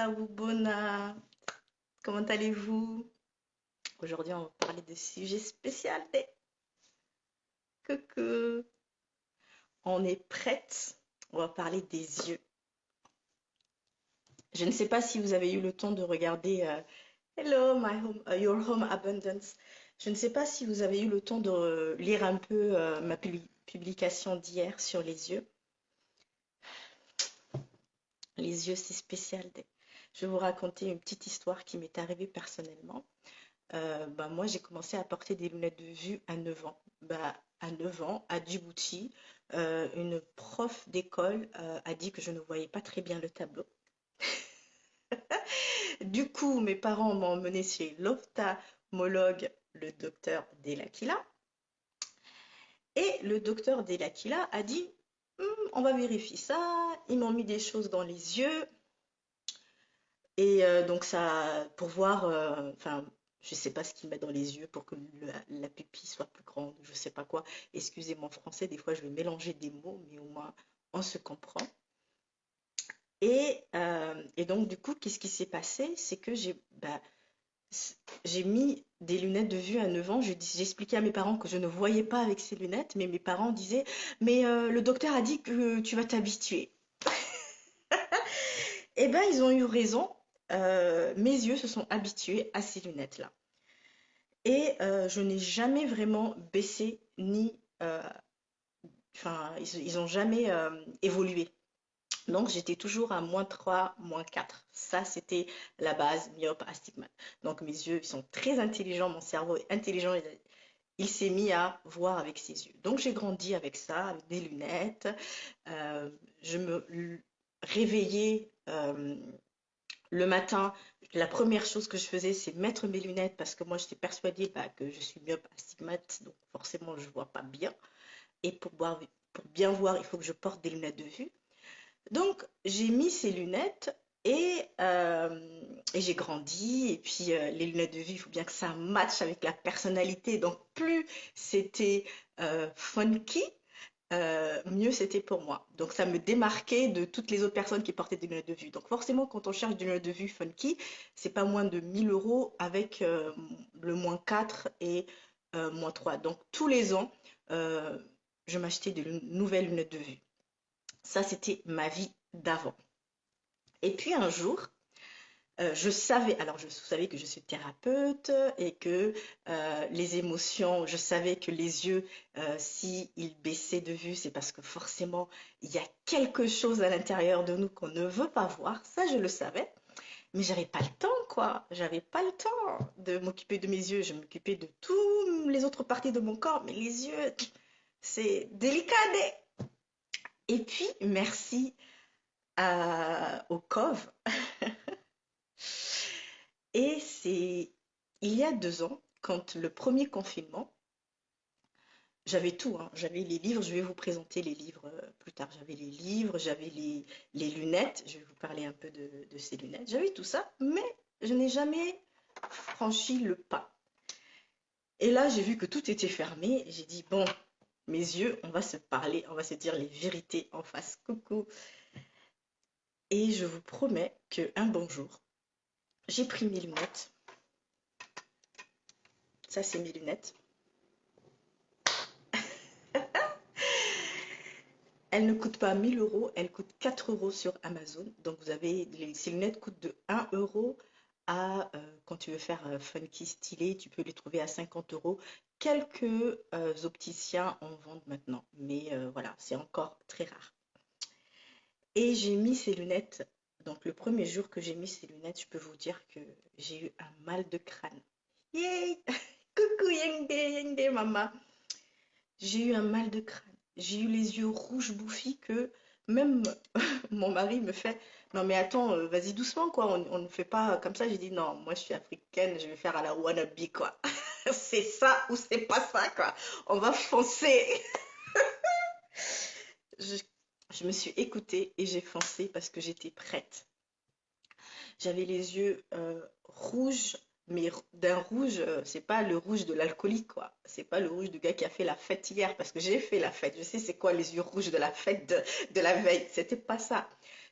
Bona, comment allez-vous? Aujourd'hui, on va parler de sujet spécial. Coucou, on est prête. On va parler des yeux. Je ne sais pas si vous avez eu le temps de regarder Hello, Your Home Abundance. Je ne sais pas si vous avez eu le temps de lire un peu ma publication d'hier sur les yeux. Les yeux, c'est spécial. Je vais vous raconter une petite histoire qui m'est arrivée personnellement. Moi, j'ai commencé à porter des lunettes de vue à 9 ans. À 9 ans, à Djibouti, une prof d'école a dit que je ne voyais pas très bien le tableau. Du coup, mes parents m'ont emmené chez l'ophtalmologue, le docteur Delakila. Et le docteur Delakila a dit, on va vérifier ça. Ils m'ont mis des choses dans les yeux. Et donc ça, pour voir, enfin, je sais pas ce qu'il met dans les yeux pour que la pupille soit plus grande, je sais pas quoi. Excusez mon français, des fois je vais mélanger des mots, mais au moins on se comprend. Et donc du coup, qu'est-ce qui s'est passé? C'est que j'ai mis des lunettes de vue à 9 ans. J'ai expliqué à mes parents que je ne voyais pas avec ces lunettes, mais mes parents disaient, mais le docteur a dit que tu vas t'habituer. Eh ben, ils ont eu raison. Mes yeux se sont habitués à ces lunettes-là. Et je n'ai jamais vraiment baissé ni... Enfin, ils n'ont jamais évolué. Donc, j'étais toujours à -3, -4. Ça, c'était la base myope astigmate. Donc, mes yeux, ils sont très intelligents. Mon cerveau est intelligent. Il s'est mis à voir avec ses yeux. Donc, j'ai grandi avec ça, avec des lunettes. Je me réveillais le matin, la première chose que je faisais, c'est mettre mes lunettes parce que moi, j'étais persuadée que je suis myope astigmate, donc forcément, je ne vois pas bien. Et pour bien voir, il faut que je porte des lunettes de vue. Donc, j'ai mis ces lunettes et j'ai grandi. Et puis, les lunettes de vue, il faut bien que ça matche avec la personnalité. Donc, plus c'était funky, mieux c'était pour moi. Donc ça me démarquait de toutes les autres personnes qui portaient des lunettes de vue. Donc forcément, quand on cherche des lunettes de vue funky, c'est pas moins de 1 000 € avec le -4 et -3. Donc tous les ans, euh, je m'achetais de nouvelles lunettes de vue. Ça, c'était ma vie d'avant. Et puis un jour, je savais, alors je savais que je suis thérapeute et que les émotions, je savais que les yeux, s'ils baissaient de vue, c'est parce que forcément, il y a quelque chose à l'intérieur de nous qu'on ne veut pas voir. Ça, je le savais. Mais j'avais pas le temps, quoi. J'avais pas le temps de m'occuper de mes yeux. Je m'occupais de toutes les autres parties de mon corps. Mais les yeux, c'est délicat. Et puis, merci au COV. Et c'est il y a 2 ans, quand le premier confinement, j'avais tout, hein. J'avais les livres, je vais vous présenter les livres plus tard. J'avais les livres, j'avais les lunettes, je vais vous parler un peu de ces lunettes. J'avais tout ça, mais je n'ai jamais franchi le pas. Et là, j'ai vu que tout était fermé. J'ai dit, bon, mes yeux, on va se parler, on va se dire les vérités en face. Coucou. Et je vous promets qu'un bon jour, j'ai pris mes lunettes. Ça, c'est mes lunettes. Elle ne coûte pas 1 000 €, elle coûte 4 € sur Amazon. Donc vous avez, ces lunettes coûtent de 1 € à, quand tu veux faire funky stylé, tu peux les trouver à 50 €. Quelques opticiens en vendent maintenant, mais voilà, c'est encore très rare. Et j'ai mis ces lunettes, donc le premier jour que j'ai mis ces lunettes, je peux vous dire que j'ai eu un mal de crâne. Yay! Coucou Yengde, Yengde, maman. J'ai eu un mal de crâne. J'ai eu les yeux rouges bouffis que même mon mari me fait, non mais attends, vas-y doucement quoi, on ne fait pas comme ça. J'ai dit non, moi je suis africaine, je vais faire à la wannabe quoi. C'est ça ou c'est pas ça quoi. On va foncer. Je, je me suis écoutée et j'ai foncé parce que j'étais prête. J'avais les yeux rouges, mais d'un rouge, c'est pas le rouge de l'alcoolique, quoi. C'est pas le rouge du gars qui a fait la fête hier, parce que j'ai fait la fête. Je sais c'est quoi les yeux rouges de la fête de la veille. C'était pas ça.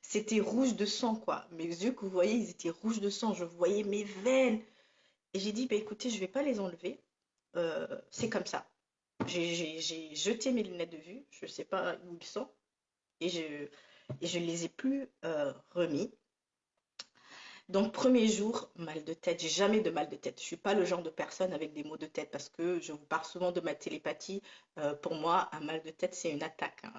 C'était rouge de sang, quoi. Mes yeux que vous voyez, ils étaient rouges de sang. Je voyais mes veines. Et j'ai dit, bah, écoutez, je vais pas les enlever. C'est comme ça. J'ai jeté mes lunettes de vue. Je sais pas où ils sont. Et je les ai plus remis. Donc, premier jour, mal de tête. J'ai jamais de mal de tête. Je suis pas le genre de personne avec des maux de tête parce que je vous parle souvent de ma télépathie. Pour moi, un mal de tête, c'est une attaque, hein.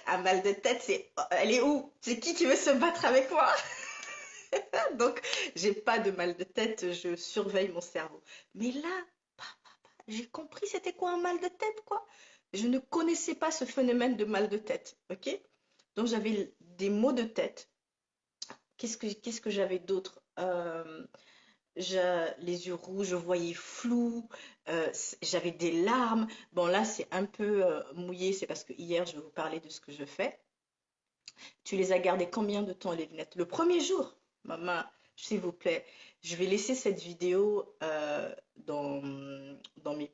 Un mal de tête, c'est elle est où? C'est qui veut se battre avec moi? Donc, j'ai pas de mal de tête. Je surveille mon cerveau. Mais là, j'ai compris c'était quoi un mal de tête, quoi. Je ne connaissais pas ce phénomène de mal de tête, ok? Donc, j'avais des maux de tête. Qu'est-ce que j'avais d'autre? Les yeux rouges, je voyais flou, j'avais des larmes. Bon, là, c'est un peu mouillé, c'est parce que hier, je vais vous parler de ce que je fais. Tu les as gardées combien de temps, les lunettes? Le premier jour, maman, s'il vous plaît. Je vais laisser cette vidéo dans mes,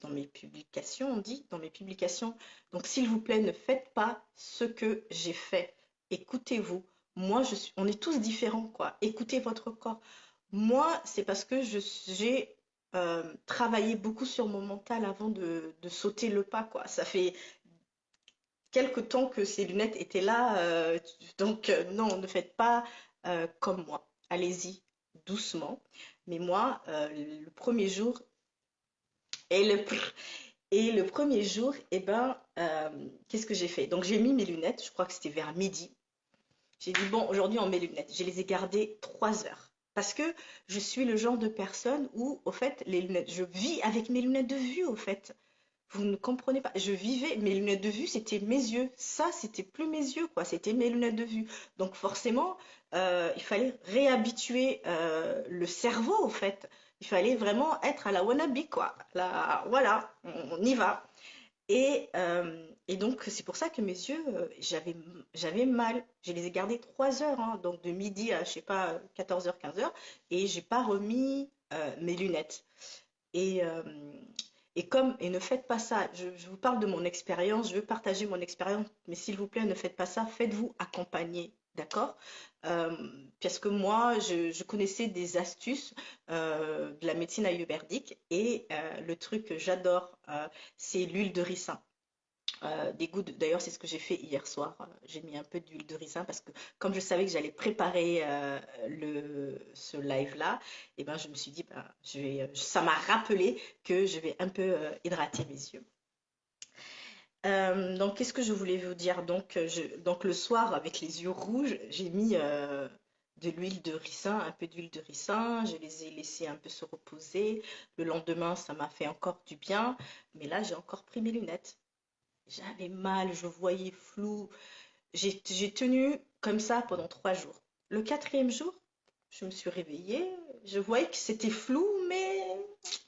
dans mes publications, on dit, dans mes publications. Donc, s'il vous plaît, ne faites pas ce que j'ai fait. Écoutez-vous. Moi, on est tous différents, quoi. Écoutez votre corps. Moi, c'est parce que j'ai travaillé beaucoup sur mon mental avant de sauter le pas, quoi. Ça fait quelque temps que ces lunettes étaient là, donc non, ne faites pas comme moi. Allez-y doucement. Mais moi, le premier jour et le premier jour, eh ben, qu'est-ce que j'ai fait? Donc j'ai mis mes lunettes. Je crois que c'était vers midi. J'ai dit, bon, aujourd'hui, on met les lunettes. Je les ai gardées 3 heures. Parce que je suis le genre de personne où, au fait, les lunettes, je vis avec mes lunettes de vue, au fait. Vous ne comprenez pas. Je vivais, mes lunettes de vue, c'était mes yeux. Ça, c'était plus mes yeux, quoi. C'était mes lunettes de vue. Donc, forcément, il fallait réhabituer le cerveau, au fait. Il fallait vraiment être à la wannabe, quoi. Là, voilà, on y va. Et donc, c'est pour ça que mes yeux, j'avais mal. Je les ai gardés 3 heures, hein, donc de midi à, je sais pas, 14 h 15 h, et j'ai pas remis mes lunettes. Et, euh, et ne faites pas ça. Je vous parle de mon expérience, je veux partager mon expérience, mais s'il vous plaît, ne faites pas ça. Faites-vous accompagner, d'accord? Euh, Parce que moi, je connaissais des astuces de la médecine ayurvédique et le truc que j'adore, c'est l'huile de ricin. D'ailleurs, c'est ce que j'ai fait hier soir. J'ai mis un peu d'huile de ricin parce que comme je savais que j'allais préparer ce live-là, et ben, je me suis dit, ben, ça m'a rappelé que je vais un peu hydrater mes yeux. Donc, qu'est-ce que je voulais vous dire? Donc, le soir, avec les yeux rouges, j'ai mis de l'huile de ricin, un peu d'huile de ricin. Je les ai laissés un peu se reposer. Le lendemain, ça m'a fait encore du bien. Mais là, j'ai encore pris mes lunettes. J'avais mal, je voyais flou. J'ai tenu comme ça pendant 3 jours. Le quatrième jour, je me suis réveillée. Je voyais que c'était flou, mais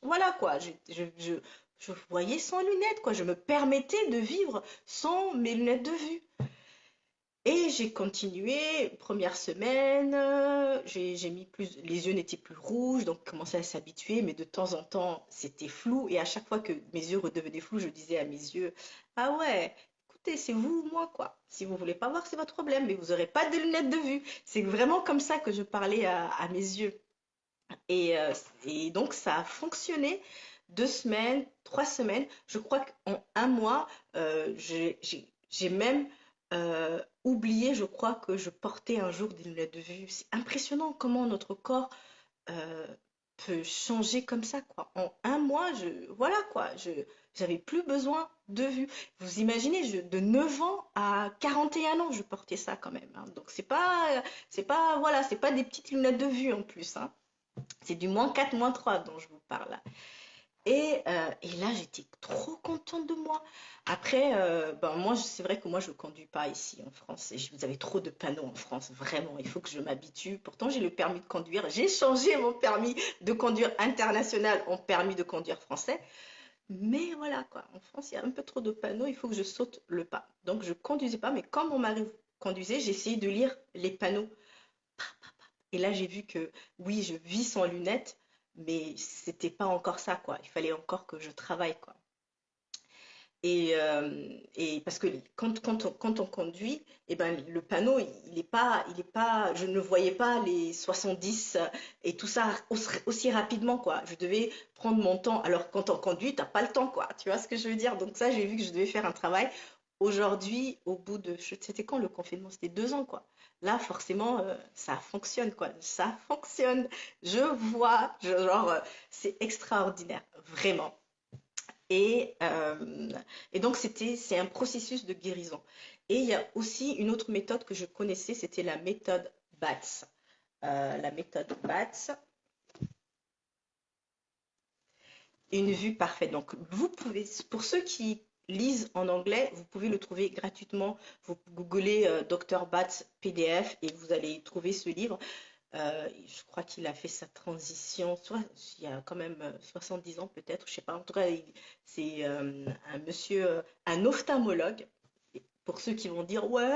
voilà quoi. Je voyais sans lunettes, quoi. Je me permettais de vivre sans mes lunettes de vue. Et j'ai continué, première semaine, j'ai mis plus, les yeux n'étaient plus rouges, donc commençais à s'habituer, mais de temps en temps, c'était flou. Et à chaque fois que mes yeux redevenaient flous, je disais à mes yeux, ah ouais, écoutez, c'est vous ou moi, quoi. Si vous voulez pas voir, c'est votre problème, mais vous n'aurez pas de lunettes de vue. C'est vraiment comme ça que je parlais à mes yeux. Et, euh, et donc, ça a fonctionné 2 semaines, 3 semaines. Je crois qu'en un mois, j'ai même oublié, je crois, que je portais un jour des lunettes de vue. C'est impressionnant comment notre corps euh, peut changer comme ça, quoi. En un mois, voilà, quoi. J'avais plus besoin de vue. Vous imaginez, de 9 ans à 41 ans, je portais ça quand même, hein. Donc, voilà, c'est pas des petites lunettes de vue en plus, hein. C'est du -4, -3 dont je vous parle là. Et là, j'étais trop contente de moi. Après, ben moi, c'est vrai que moi, je ne conduis pas ici en France. Et vous avez trop de panneaux en France, vraiment. Il faut que je m'habitue. Pourtant, j'ai le permis de conduire. J'ai changé mon permis de conduire international en permis de conduire français. Mais voilà, quoi. En France, il y a un peu trop de panneaux. Il faut que je saute le pas. Donc, je ne conduisais pas. Mais quand mon mari conduisait, j'ai essayé de lire les panneaux. Et là, j'ai vu que oui, je vis sans lunettes, mais c'était pas encore ça, quoi. Il fallait encore que je travaille, quoi. Et parce que quand on conduit, eh ben, le panneau, il est pas, je ne voyais pas les 70 et tout ça aussi rapidement, quoi. Je devais prendre mon temps. Alors, quand on conduit, t'as pas le temps, quoi. Tu vois ce que je veux dire? Donc ça, j'ai vu que je devais faire un travail. Aujourd'hui, au bout de, c'était quand le confinement? C'était 2 ans, quoi. Là, forcément, ça fonctionne, quoi. Ça fonctionne. Je vois, genre, c'est extraordinaire, vraiment. Et, euh, et donc, c'est un processus de guérison. Et il y a aussi une autre méthode que je connaissais, c'était la méthode BATS. La méthode BATS, une vue parfaite. Donc, vous pouvez, pour ceux qui lisent en anglais, vous pouvez le trouver gratuitement. Vous googlez Dr. BATS PDF et vous allez trouver ce livre. Je crois qu'il a fait sa transition, soit il y a quand même 70 ans peut-être, je sais pas. En tout cas, c'est un monsieur, un ophtalmologue. Pour ceux qui vont dire, ouais,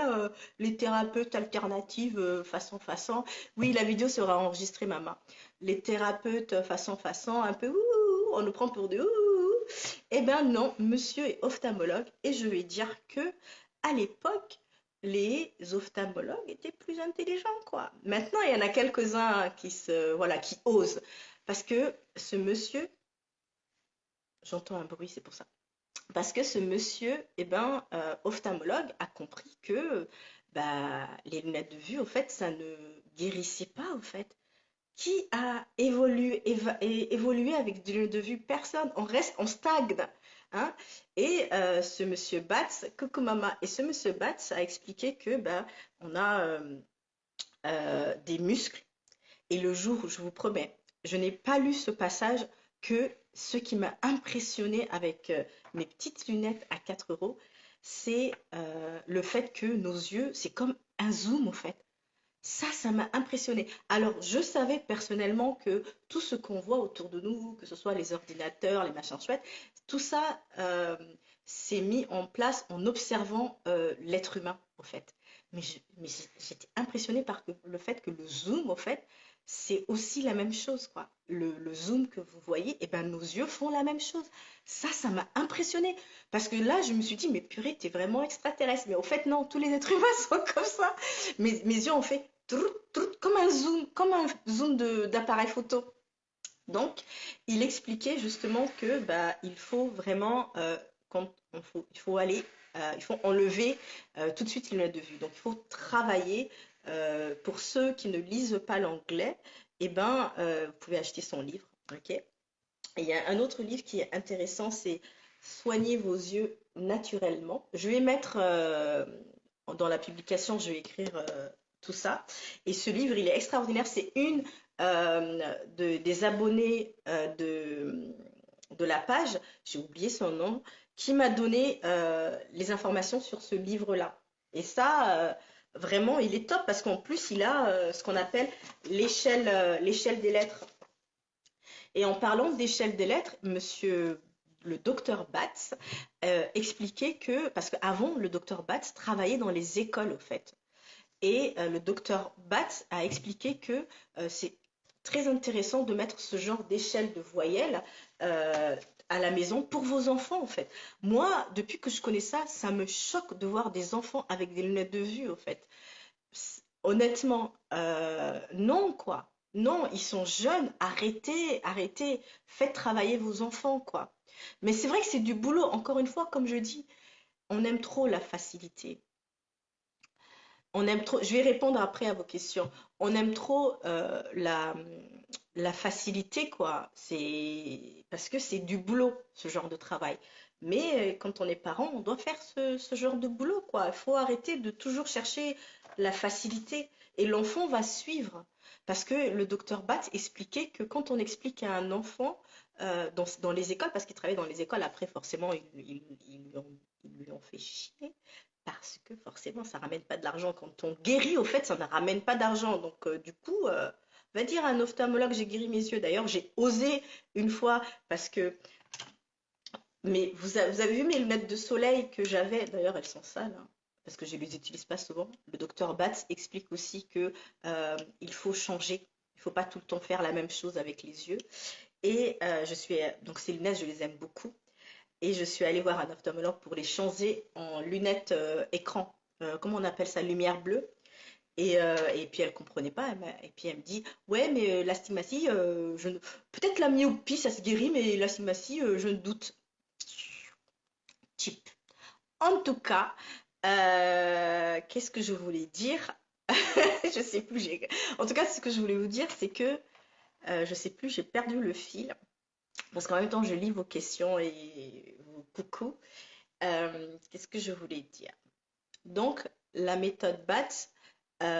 les thérapeutes alternatives façon. Oui, la vidéo sera enregistrée, maman. Les thérapeutes façon, un peu, ouh, on nous prend pour des ouh. Eh ben non, monsieur est ophtalmologue et je vais dire que à l'époque, les ophtalmologues étaient plus intelligents, quoi. Maintenant, il y en a quelques-uns voilà, qui osent. Parce que ce monsieur, j'entends un bruit, c'est pour ça. Parce que ce monsieur, eh ben, ophtalmologue, a compris que bah, les lunettes de vue, au fait, ça ne guérissait pas, au fait. Qui a évolué avec des lunettes de vue? Personne. On reste, on stagne. Hein. Et ce monsieur Batz, coucou maman, et ce monsieur Batz a expliqué que bah, on a des muscles. Et le jour où, je vous promets, je n'ai pas lu ce passage, que ce qui m'a impressionné avec mes petites lunettes à 4 euros, c'est le fait que nos yeux, c'est comme un zoom au fait. Ça m'a impressionné. Alors, je savais personnellement que tout ce qu'on voit autour de nous, que ce soit les ordinateurs, les machins chouettes, tout ça s'est mis en place en observant l'être humain, au fait. Mais j'étais impressionnée par le fait que le zoom, au fait, c'est aussi la même chose, quoi. Le zoom que vous voyez, eh ben, nos yeux font la même chose. Ça m'a impressionnée. Parce que là, je me suis dit, mais purée, t'es vraiment extraterrestre. Mais au fait, non, tous les êtres humains sont comme ça. Mes yeux ont fait trout, trout, comme un zoom d'appareil photo. Donc, il expliquait justement que bah, il faut vraiment, il faut aller, il faut enlever tout de suite les lunettes de vue. Donc, il faut travailler. Pour ceux qui ne lisent pas l'anglais, eh ben, vous pouvez acheter son livre. Ok. Et il y a un autre livre qui est intéressant, c'est Soignez vos yeux naturellement. Je vais mettre dans la publication, je vais écrire tout ça. Et ce livre, il est extraordinaire. C'est une des abonnés de la page, j'ai oublié son nom, qui m'a donné les informations sur ce livre-là. Et ça, vraiment, il est top parce qu'en plus, il a ce qu'on appelle l'échelle des lettres. Et en parlant d'échelle des lettres, monsieur le docteur Batz expliquait que, parce qu'avant, le docteur Batz travaillait dans les écoles, au fait. Et le docteur Batz a expliqué que c'est très intéressant de mettre ce genre d'échelle de voyelles euh, à la maison pour vos enfants, en fait. Moi, depuis que je connais ça, ça me choque de voir des enfants avec des lunettes de vue, en fait. Honnêtement, non, quoi. Non, ils sont jeunes, arrêtez, arrêtez, faites travailler vos enfants, quoi. Mais c'est vrai que c'est du boulot, encore une fois, comme je dis, on aime trop la facilité. On aime trop, je vais répondre après à vos questions. On aime trop la facilité, quoi. C'est parce que c'est du boulot, ce genre de travail. Mais quand on est parent, on doit faire ce genre de boulot, quoi. Il faut arrêter de toujours chercher la facilité. Et l'enfant va suivre. Parce que le docteur Batz expliquait que quand on explique à un enfant dans les écoles, parce qu'il travaille dans les écoles, après forcément, ils lui ont fait chier parce que forcément, ça ramène pas de l'argent. Quand on guérit, au fait, ça ne ramène pas d'argent. Donc, du coup, va dire à un ophtalmologue, j'ai guéri mes yeux. D'ailleurs, j'ai osé une fois parce que. Mais vous avez vu mes lunettes de soleil que j'avais? D'ailleurs, elles sont sales, hein, parce que je ne les utilise pas souvent. Le docteur Batz explique aussi que il faut changer. Il ne faut pas tout le temps faire la même chose avec les yeux. Et donc ces lunettes, je les aime beaucoup. et je suis allée voir un ophtalmologue pour les changer en lunettes écran. Comment on appelle ça? Lumière bleue. Et puis elle comprenait pas. Et puis elle me dit, ouais, mais l'astigmatie, peut-être la myopie, ça se guérit, mais l'astigmatie, je ne doute. Cheap. En tout cas, qu'est-ce que je voulais dire? Je sais plus. En tout cas, ce que je voulais vous dire, c'est que je sais plus, j'ai perdu le fil. Parce qu'en même temps, je lis vos questions et vos coucou. Qu'est-ce que je voulais dire? Donc, la méthode BAT,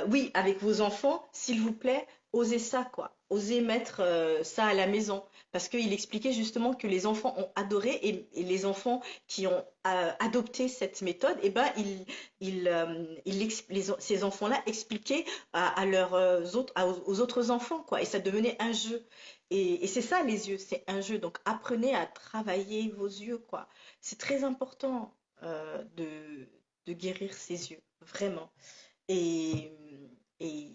oui, avec vos enfants, s'il vous plaît, osez ça, quoi. Osez mettre ça à la maison. Parce qu'il expliquait justement que les enfants ont adoré et les enfants qui ont adopté cette méthode, eh ben, ces enfants-là expliquaient à leurs aux autres enfants, quoi. Et ça devenait un jeu. Et c'est ça, les yeux, c'est un jeu. Donc, apprenez à travailler vos yeux, quoi. C'est très important de guérir ses yeux, vraiment. Et, et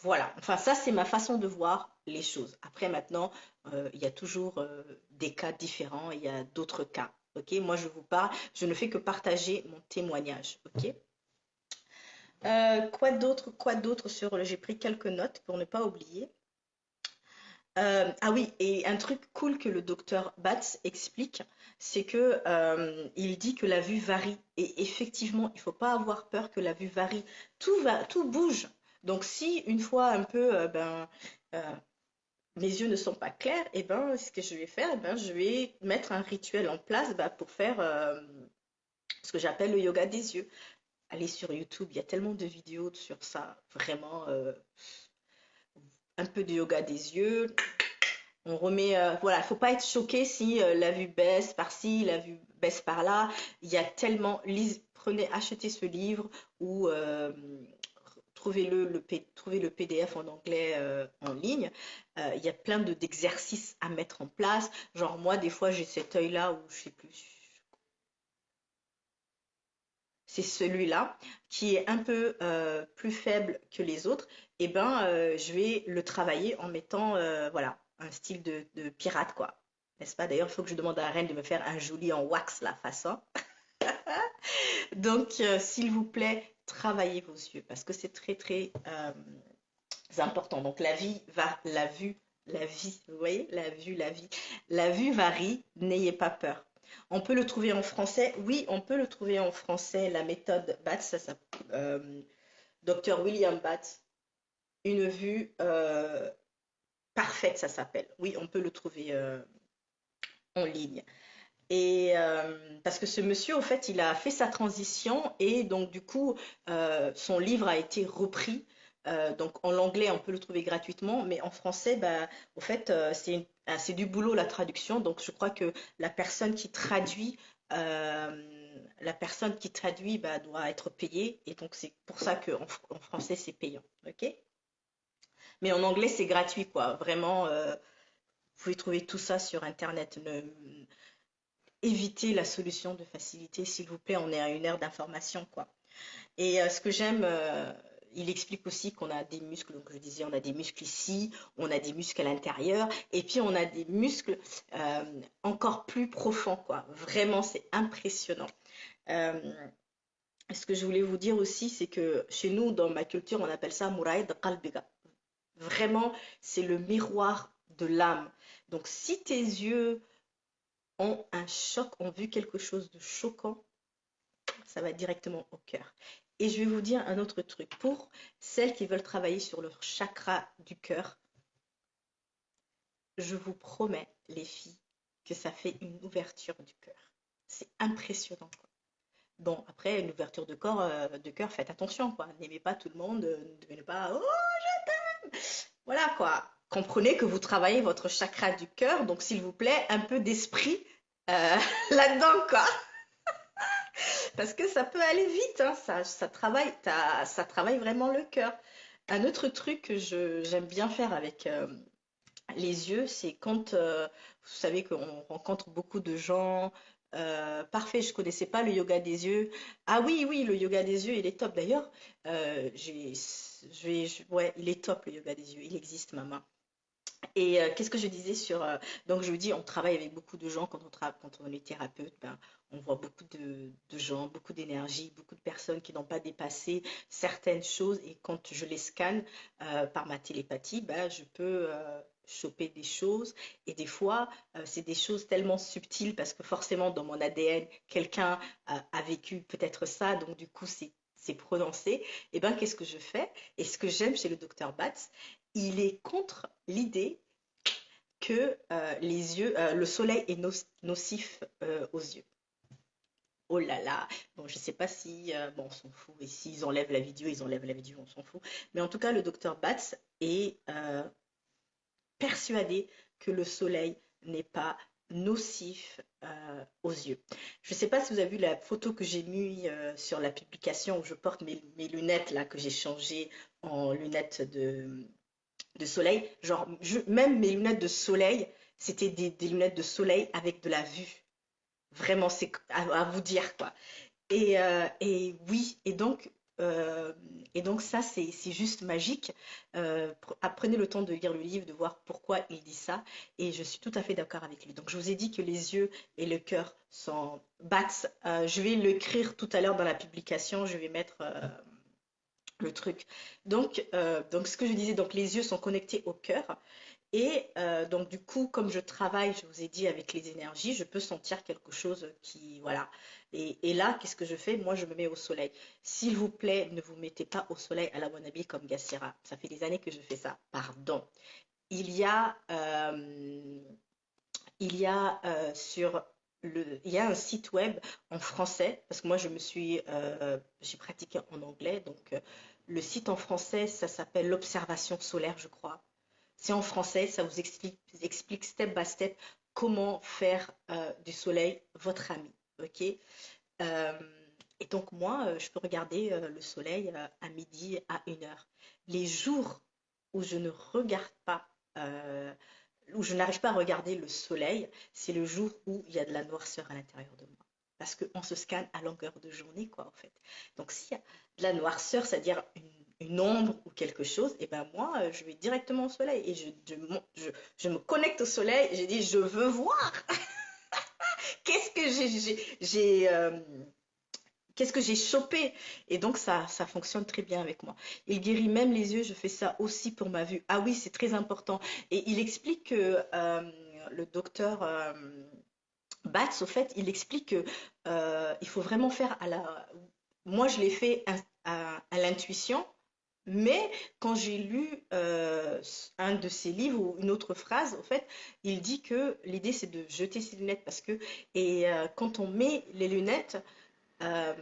voilà, enfin ça c'est ma façon de voir les choses. Après maintenant, il y a toujours des cas différents, il y a d'autres cas. Ok, moi je vous parle, je ne fais que partager mon témoignage. Ok. Quoi d'autre sur j'ai pris quelques notes pour ne pas oublier. Ah oui, et un truc cool que le docteur Batz explique, c'est que il dit que la vue varie. Et effectivement, il faut pas avoir peur que la vue varie. Tout bouge. Donc si une fois un peu, euh, mes yeux ne sont pas clairs, et ben ce que je vais faire, eh ben je vais mettre un rituel en place pour faire ce que j'appelle le yoga des yeux. Allez sur YouTube, il y a tellement de vidéos sur ça, vraiment un peu de yoga des yeux. On remet, voilà, il faut pas être choqué si la vue baisse par-ci, la vue baisse par-là. Il y a tellement, prenez, achetez ce livre ou trouvez le PDF en anglais en ligne. Il y a plein d'exercices à mettre en place. Genre moi, des fois, j'ai cet œil-là où je sais plus. C'est celui-là qui est un peu plus faible que les autres. Et ben, je vais le travailler en mettant, voilà, un style de pirate, quoi. N'est-ce pas? D'ailleurs, il faut que je demande à la reine de me faire un joli en wax, la face, hein. Donc, s'il vous plaît, travaillez vos yeux parce que c'est très, très important. Donc, la vie, vous voyez, la vue varie, n'ayez pas peur. On peut le trouver en français, oui, on peut le trouver en français, la méthode BATS, Dr William Batts, une vue parfaite, ça s'appelle. Oui, on peut le trouver en ligne. Et parce que ce monsieur, au fait, il a fait sa transition et donc du coup, son livre a été repris. Donc en anglais, on peut le trouver gratuitement, mais en français, bah, au fait, c'est du boulot la traduction. Donc je crois que la personne qui traduit, bah, doit être payée et donc c'est pour ça qu'en français c'est payant, ok? Mais en anglais c'est gratuit quoi. Vraiment, vous pouvez trouver tout ça sur Internet. Évitez la solution de facilité, s'il vous plaît. On est à une ère d'information, quoi. Et ce que j'aime, il explique aussi qu'on a des muscles. Donc, je disais, on a des muscles ici, on a des muscles à l'intérieur, et puis on a des muscles encore plus profonds, quoi. Vraiment, c'est impressionnant. Euh, Ce que je voulais vous dire aussi, c'est que chez nous, dans ma culture, on appelle ça Muraid Qalbiga. Vraiment, c'est le miroir de l'âme. Donc, si tes yeux ont un choc, ont vu quelque chose de choquant, ça va directement au cœur. Et je vais vous dire un autre truc. Pour celles qui veulent travailler sur leur chakra du cœur, je vous promets, les filles, que ça fait une ouverture du cœur. C'est impressionnant, quoi. Bon, après, une ouverture de cœur, faites attention, quoi. N'aimez pas tout le monde, ne devenez pas, oh, voilà, quoi. Comprenez que vous travaillez votre chakra du cœur, donc s'il vous plaît, un peu d'esprit là-dedans, quoi. Parce que ça peut aller vite, hein, ça travaille vraiment le cœur. Un autre truc que j'aime bien faire avec les yeux, c'est quand vous savez qu'on rencontre beaucoup de gens. Parfait, je connaissais pas le yoga des yeux. Ah oui, oui, le yoga des yeux, il est top. D'ailleurs, ouais, il est top le yoga des yeux. Il existe, maman. Et qu'est-ce que je disais sur... donc je vous dis, on travaille avec beaucoup de gens quand on est thérapeute, ben, on voit beaucoup de gens, beaucoup d'énergie, beaucoup de personnes qui n'ont pas dépassé certaines choses. Et quand je les scanne par ma télépathie, ben, je peux choper des choses. Et des fois, c'est des choses tellement subtiles parce que forcément, dans mon ADN, quelqu'un a vécu peut-être ça. Donc du coup, c'est prononcé. Et ben, qu'est-ce que je fais? Et ce que j'aime chez le docteur Batz, il est contre l'idée que le soleil est nocif aux yeux. Oh là là, bon, je ne sais pas si, bon, on s'en fout, et s'ils enlèvent la vidéo, ils enlèvent la vidéo, on s'en fout. Mais en tout cas, le docteur Batz est persuadé que le soleil n'est pas nocif aux yeux. Je ne sais pas si vous avez vu la photo que j'ai mise sur la publication où je porte mes lunettes là que j'ai changées en lunettes de soleil. Genre, même mes lunettes de soleil, c'était des lunettes de soleil avec de la vue. Vraiment, c'est à vous dire, quoi. Et oui, et donc ça, c'est juste magique. Apprenez le temps de lire le livre, de voir pourquoi il dit ça. Et je suis tout à fait d'accord avec lui. Donc, je vous ai dit que les yeux et le cœur sont battent. Je vais l'écrire tout à l'heure dans la publication. Je vais mettre le truc. Donc, ce que je disais, donc les yeux sont connectés au cœur. Et donc, du coup, comme je travaille, je vous ai dit, avec les énergies, je peux sentir quelque chose qui, voilà. Et là, qu'est-ce que je fais? Moi, je me mets au soleil. S'il vous plaît, ne vous mettez pas au soleil à la Wannabe comme Gassira. Ça fait des années que je fais ça. Pardon. Il y a, euh, il y a un site web en français, parce que moi, j'ai pratiqué en anglais. Donc, le site en français, ça s'appelle l'observation solaire, je crois. C'est en français, ça vous explique step by step comment faire du soleil votre ami. Ok. Euh, et donc moi, je peux regarder le soleil à midi, à 1 heure. Les jours où je ne regarde pas, euh, où je n'arrive pas à regarder le soleil, c'est le jour où il y a de la noirceur à l'intérieur de moi. Parce qu'on se scanne à longueur de journée, quoi, en fait. Donc, s'il y a de la noirceur, c'est-à-dire une ombre ou quelque chose, et ben moi, je vais directement au soleil et je me connecte au soleil et je dis, je veux voir. Qu'est-ce que qu'est-ce que j'ai chopé? Et donc, ça fonctionne très bien avec moi. Il guérit même les yeux, je fais ça aussi pour ma vue. Ah oui, c'est très important. Et il explique que le docteur Batz, au fait, il explique que il faut vraiment faire à la. Moi, je l'ai fait à l'intuition, mais quand j'ai lu un de ses livres ou une autre phrase, au fait, il dit que l'idée c'est de jeter ses lunettes parce que quand on met les lunettes, euh,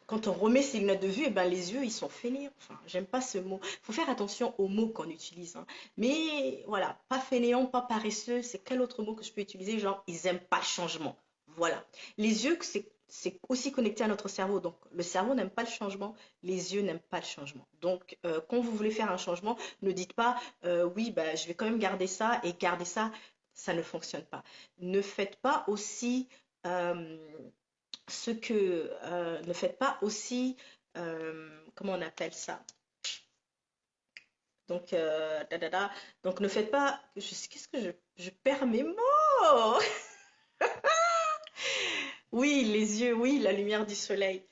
quand on remet ses lunettes de vue, eh ben, les yeux, ils sont fainéants. Enfin, j'aime pas ce mot. Il faut faire attention aux mots qu'on utilise, hein. Mais voilà, pas fainéant, pas paresseux. C'est quel autre mot que je peux utiliser? Genre, ils aiment pas le changement. Voilà. Les yeux, c'est aussi connecté à notre cerveau. Donc, le cerveau n'aime pas le changement, les yeux n'aiment pas le changement. Donc, quand vous voulez faire un changement, ne dites pas, oui, bah, je vais quand même garder ça et garder ça, ça ne fonctionne pas. Ne faites pas aussi euh, ne faites pas aussi, comment on appelle ça? Donc, donc ne faites pas, qu'est-ce que je perds mes mots? Oui, les yeux, oui, la lumière du soleil.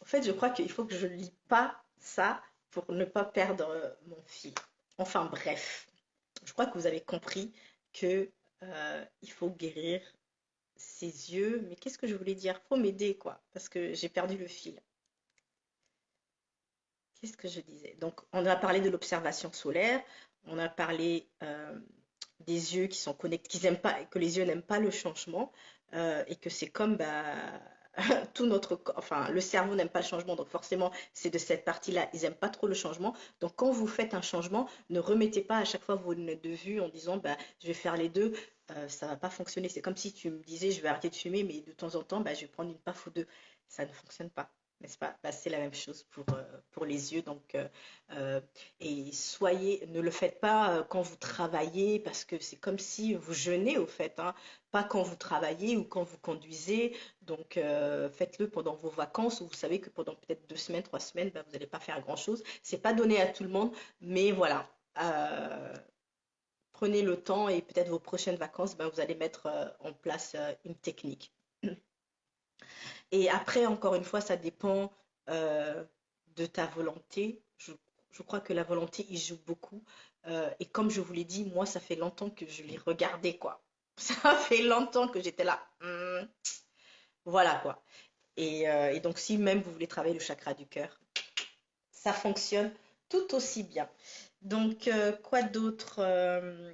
En fait, je crois qu'il faut que je lis pas ça pour ne pas perdre mon fil. Enfin bref, je crois que vous avez compris que il faut guérir ses yeux. Mais qu'est-ce que je voulais dire? Faut m'aider, quoi, parce que j'ai perdu le fil. Qu'est-ce que je disais? Donc, on a parlé de l'observation solaire, on a parlé des yeux qui sont connectés, que les yeux n'aiment pas le changement, et que c'est comme bah, tout notre corps, enfin, le cerveau n'aime pas le changement, donc forcément, c'est de cette partie-là, ils n'aiment pas trop le changement. Donc, quand vous faites un changement, ne remettez pas à chaque fois vos lunettes de vue en disant, bah, je vais faire les deux, ça va pas fonctionner. C'est comme si tu me disais, je vais arrêter de fumer, mais de temps en temps, bah, je vais prendre une puff ou deux. Ça ne fonctionne pas, n'est-ce pas? Bah, c'est la même chose pour les yeux. Donc, et ne le faites pas quand vous travaillez, parce que c'est comme si vous jeûnez au fait, hein, pas quand vous travaillez ou quand vous conduisez. Donc, faites-le pendant vos vacances où vous savez que pendant peut-être 2 semaines, 3 semaines, ben, vous n'allez pas faire grand-chose. C'est pas donné à tout le monde, mais voilà. Euh, prenez le temps et peut-être vos prochaines vacances, ben, vous allez mettre en place une technique. Et après, encore une fois, ça dépend euh, de ta volonté. Je crois que la volonté, il joue beaucoup. Et comme je vous l'ai dit, moi, ça fait longtemps que je l'ai regardé, quoi. Ça fait longtemps que j'étais là. Voilà, quoi. Et donc, si même vous voulez travailler le chakra du cœur, ça fonctionne tout aussi bien. Donc, quoi d'autre?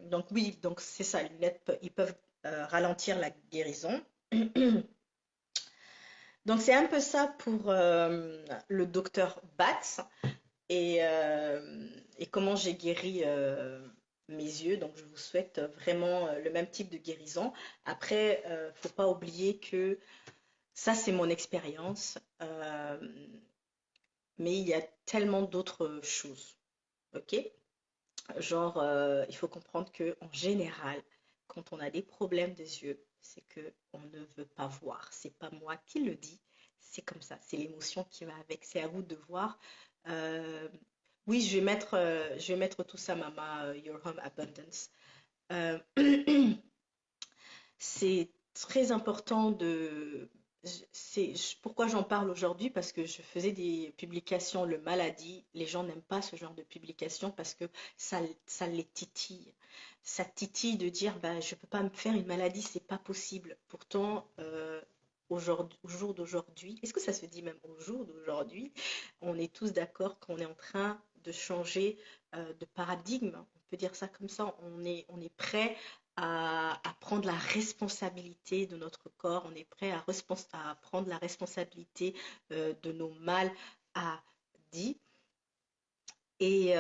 Donc, oui, donc c'est ça, les lunettes, ils peuvent ralentir la guérison. Donc, c'est un peu ça pour le docteur Batz et comment j'ai guéri mes yeux. Donc, je vous souhaite vraiment le même type de guérison. Après, faut pas oublier que ça, c'est mon expérience, mais il y a tellement d'autres choses. Ok? Genre, il faut comprendre que en général, quand on a des problèmes des yeux, c'est que on ne veut pas voir. C'est pas moi qui le dis, c'est comme ça. C'est l'émotion qui va avec. C'est à vous de voir. Euh, oui, je vais mettre tout ça, Mama, Your Home Abundance. Euh, c'est très important de. Pourquoi j'en parle aujourd'hui? Parce que je faisais des publications, le maladie. Les gens n'aiment pas ce genre de publication parce que ça les titille. Ça titille de dire, bah, je ne peux pas me faire une maladie, c'est pas possible. Pourtant, au jour d'aujourd'hui, est-ce que ça se dit même au jour d'aujourd'hui, on est tous d'accord qu'on est en train de changer de paradigme. On peut dire ça comme ça. On est prêt à prendre la responsabilité de notre corps, on est prêt à prendre la responsabilité de nos mal à dit. Et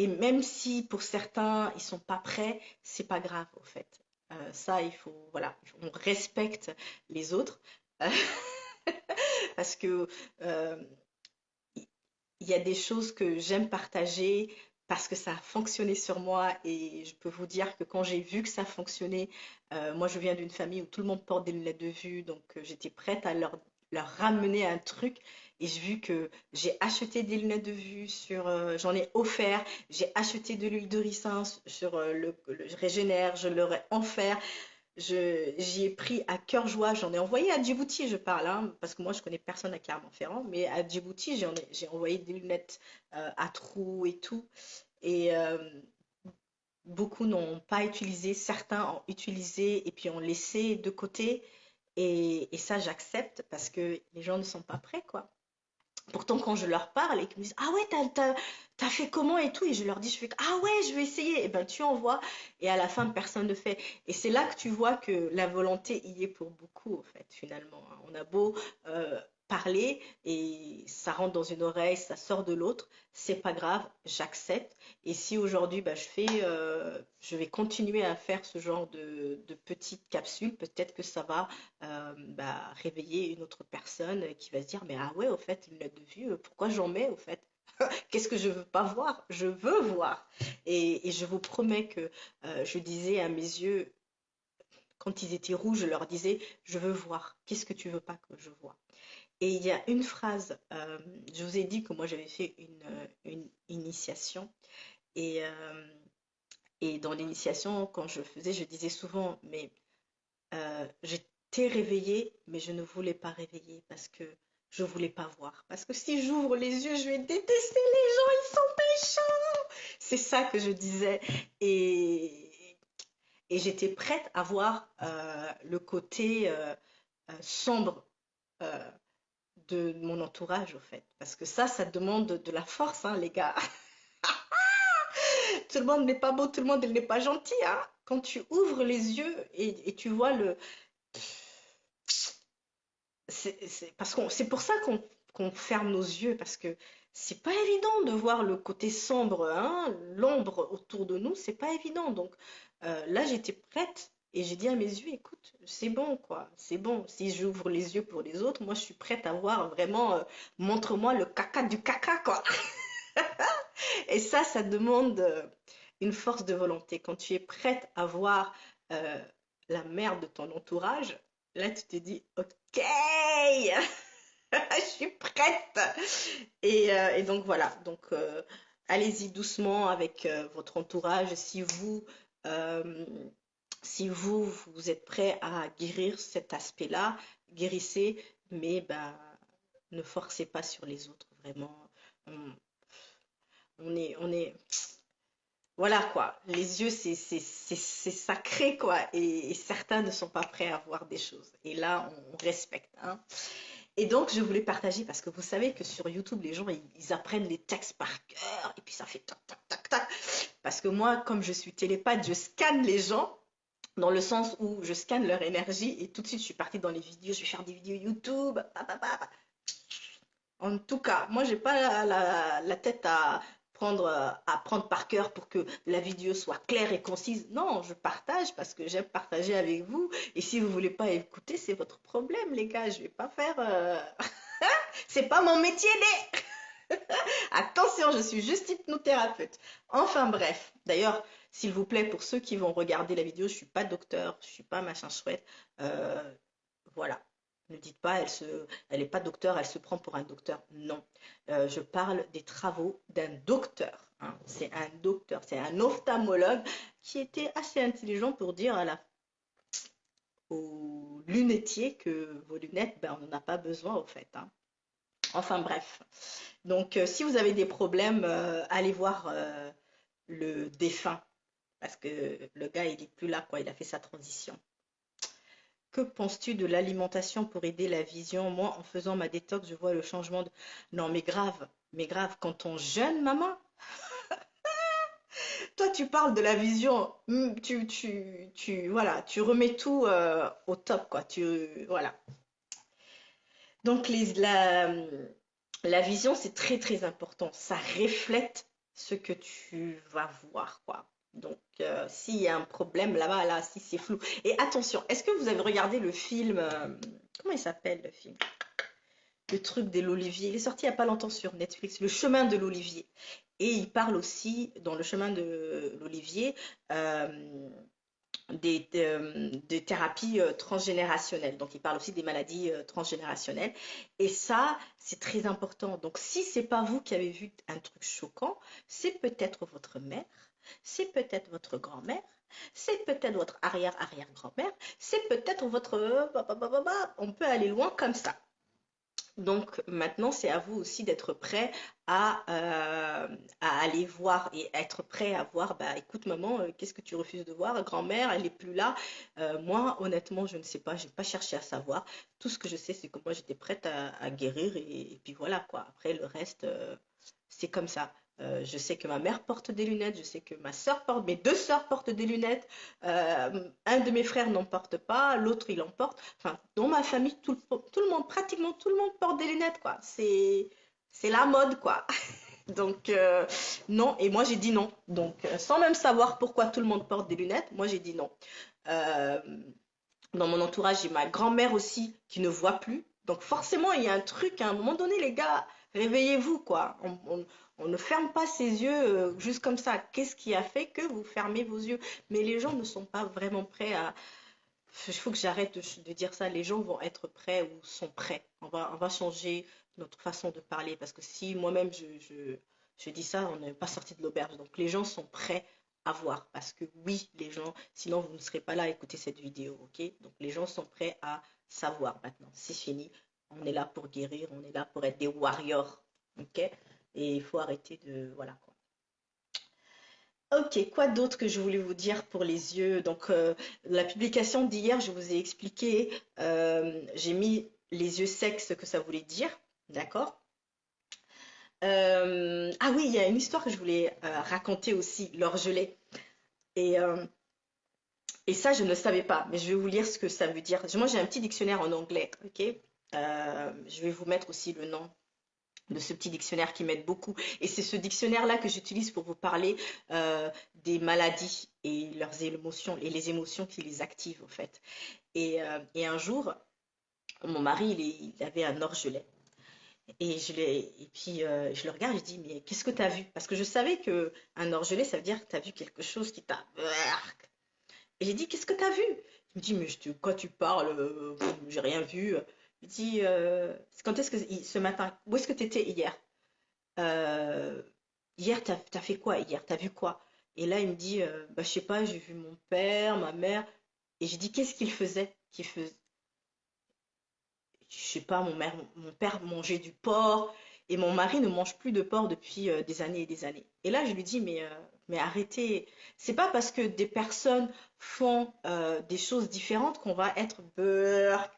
même si pour certains, ils sont pas prêts, c'est pas grave au fait. Ça, il faut, voilà, on respecte les autres parce que euh, il y a des choses que j'aime partager parce que ça a fonctionné sur moi et je peux vous dire que quand j'ai vu que ça fonctionnait, moi je viens d'une famille où tout le monde porte des lunettes de vue, donc j'étais prête à leur ramener un truc et j'ai vu que j'ai acheté des lunettes de vue j'en ai offert, j'ai acheté de l'huile de ricin sur le Régénère, je leur ai offert, j'y ai pris à cœur joie, j'en ai envoyé à Djibouti, je parle, hein, parce que moi je connais personne à Clermont-Ferrand, mais à Djibouti j'ai envoyé des lunettes à trous et tout. Et beaucoup n'ont pas utilisé, certains ont utilisé et puis ont laissé de côté. Et ça, j'accepte parce que les gens ne sont pas prêts, quoi. Pourtant, quand je leur parle et qu'ils me disent, ah ouais, t'as fait comment et tout, et je leur dis, ah ouais, je vais essayer, et ben tu envoies, et à la fin, personne ne fait. Et c'est là que tu vois que la volonté y est pour beaucoup, en fait, finalement, hein. On a beau parler, et ça rentre dans une oreille, ça sort de l'autre, c'est pas grave, j'accepte. Et si aujourd'hui, bah, je vais continuer à faire ce genre de petites capsules, peut-être que ça va bah, réveiller une autre personne qui va se dire, mais ah ouais, au fait, une lunette de vue, pourquoi j'en mets au fait? Qu'est-ce que je veux pas voir? Je veux voir. Et je vous promets que je disais à mes yeux, quand ils étaient rouges, je leur disais, je veux voir. Qu'est-ce que tu veux pas que je vois? Et il y a une phrase, je vous ai dit que moi j'avais fait une initiation. Et, euh, et dans l'initiation, quand je faisais, je disais souvent, mais j'étais réveillée, mais je ne voulais pas réveiller parce que je voulais pas voir. Parce que si j'ouvre les yeux, je vais détester les gens, ils sont méchants. C'est ça que je disais. Et, et j'étais prête à voir le côté sombre euh, de mon entourage, au fait. Parce que ça demande de la force, hein, les gars. Tout le monde n'est pas beau, tout le monde n'est pas gentil, hein. Quand tu ouvres les yeux et tu vois parce qu'on, c'est pour ça qu'on ferme nos yeux, parce que c'est pas évident de voir le côté sombre, hein, l'ombre autour de nous, c'est pas évident. Donc là, j'étais prête et j'ai dit à mes yeux, écoute, c'est bon, quoi, c'est bon. Si j'ouvre les yeux pour les autres, moi, je suis prête à voir vraiment, montre-moi le caca du caca, quoi. Et ça demande une force de volonté. Quand tu es prête à voir euh, la merde de ton entourage, là tu te dis, ok, je suis prête. Et donc voilà, donc allez-y doucement avec votre entourage. Si vous, Euh, Si vous êtes prêt à guérir cet aspect-là, guérissez, mais ben, ne forcez pas sur les autres, vraiment. On, on est, voilà quoi. Les yeux, c'est sacré quoi. Et certains ne sont pas prêts à voir des choses. Et là, on respecte, hein. Et donc, je voulais partager parce que vous savez que sur YouTube, les gens, ils apprennent les textes par cœur et puis ça fait tac, tac, tac, tac. Parce que moi, comme je suis télépathe, je scanne les gens dans le sens où je scanne leur énergie et tout de suite, je suis partie dans les vidéos, je vais faire des vidéos YouTube. En tout cas, moi, j'ai pas la tête à prendre par cœur pour que la vidéo soit claire et concise. Non, je partage parce que j'aime partager avec vous. Et si vous voulez pas écouter, c'est votre problème, les gars. Je vais pas faire. C'est pas mon métier, attention, je suis juste hypnothérapeute. Enfin bref. D'ailleurs, s'il vous plaît, pour ceux qui vont regarder la vidéo, je suis pas docteur, je suis pas machin chouette. Euh, voilà. Ne dites pas, elle est pas docteur, elle se prend pour un docteur. Non. Je parle des travaux d'un docteur, hein. C'est un docteur, c'est un ophtalmologue qui était assez intelligent pour dire aux lunetiers que vos lunettes, ben, on n'en a pas besoin au fait, hein. Enfin bref. Donc, si vous avez des problèmes, allez voir le défunt, parce que le gars, il est plus là, quoi. Il a fait sa transition. Que penses-tu de l'alimentation pour aider la vision? Moi, en faisant ma détox, je vois le changement de... Non, mais grave, quand on jeûne, maman, toi, tu parles de la vision, voilà, tu remets tout au top, quoi. Voilà. Donc, la vision, c'est très, très important. Ça reflète ce que tu vas voir, quoi. Donc, s'il y a un problème là-bas, là, si c'est flou. Et attention, est-ce que vous avez regardé le film, comment il s'appelle le film? Le truc de l'Olivier. Il est sorti il n'y a pas longtemps sur Netflix, Le chemin de l'Olivier. Et il parle aussi, dans Le chemin de l'Olivier, euh, des thérapies transgénérationnelles. Donc, il parle aussi des maladies transgénérationnelles. Et ça, c'est très important. Donc, si c'est pas vous qui avez vu un truc choquant, c'est peut-être votre mère, c'est peut-être votre grand-mère, c'est peut-être votre arrière-arrière-grand-mère, c'est peut-être votre... On peut aller loin comme ça. Donc maintenant, c'est à vous aussi d'être prêt à aller voir et être prêt à voir, bah écoute maman, qu'est-ce que tu refuses de voir? Grand-mère, elle n'est plus là. Moi, honnêtement, je ne sais pas, je n'ai pas cherché à savoir. Tout ce que je sais, c'est que moi, j'étais prête à guérir et puis voilà quoi. Après, le reste, c'est comme ça. Je sais que ma mère porte des lunettes, je sais que mes deux sœurs portent des lunettes, un de mes frères n'en porte pas, l'autre il en porte. Enfin, dans ma famille, tout le monde, pratiquement tout le monde porte des lunettes, quoi. C'est la mode, quoi. Donc, non, et moi j'ai dit non. Donc, sans même savoir pourquoi tout le monde porte des lunettes, moi j'ai dit non. Euh, Dans mon entourage, j'ai ma grand-mère aussi qui ne voit plus. Donc forcément, il y a un truc, à un moment donné, les gars, réveillez-vous, quoi. On ne ferme pas ses yeux juste comme ça. Qu'est-ce qui a fait que vous fermez vos yeux? Mais les gens ne sont pas vraiment prêts à... Il faut que j'arrête de dire ça. Les gens vont être prêts ou sont prêts. On va changer notre façon de parler. Parce que si moi-même je dis ça, on n'est pas sorti de l'auberge. Donc les gens sont prêts à voir. Parce que oui, les gens, sinon vous ne serez pas là à écouter cette vidéo. Ok? Donc les gens sont prêts à savoir maintenant. C'est fini. On est là pour guérir. On est là pour être des warriors. Ok? Et il faut arrêter de... Voilà quoi. Ok, quoi d'autre que je voulais vous dire pour les yeux? Donc, la publication d'hier, je vous ai expliqué, j'ai mis les yeux secs, ce que ça voulait dire, d'accord? Ah oui, il y a une histoire que je voulais raconter aussi, l'orgelet. Et, euh, et ça, je ne savais pas, mais je vais vous lire ce que ça veut dire. Moi, j'ai un petit dictionnaire en anglais, ok? Je vais vous mettre aussi le nom de ce petit dictionnaire qui m'aide beaucoup. Et c'est ce dictionnaire-là que j'utilise pour vous parler des maladies et leurs émotions, et les émotions qui les activent, en fait. Et un jour, mon mari, il avait un orgelet. Et puis, je le regarde, je dis, mais qu'est-ce que tu as vu? Parce que je savais que un orgelet, ça veut dire que tu as vu quelque chose qui t'a... Et j'ai dit, qu'est-ce que tu as vu? Il me dit, mais quoi tu parles? J'ai rien vu. Il dit, quand est-ce que ce matin, où est-ce que tu étais hier? Euh, Hier, t'as fait quoi hier? T'as vu quoi? Et là, il me dit, bah, je sais pas, j'ai vu mon père, ma mère. Et j'ai dit, qu'est-ce qu'il faisait? Je sais pas, mon père mangeait du porc et mon mari ne mange plus de porc depuis des années et des années. Et là, je lui dis, mais arrêtez. C'est pas parce que des personnes font des choses différentes qu'on va être beurre.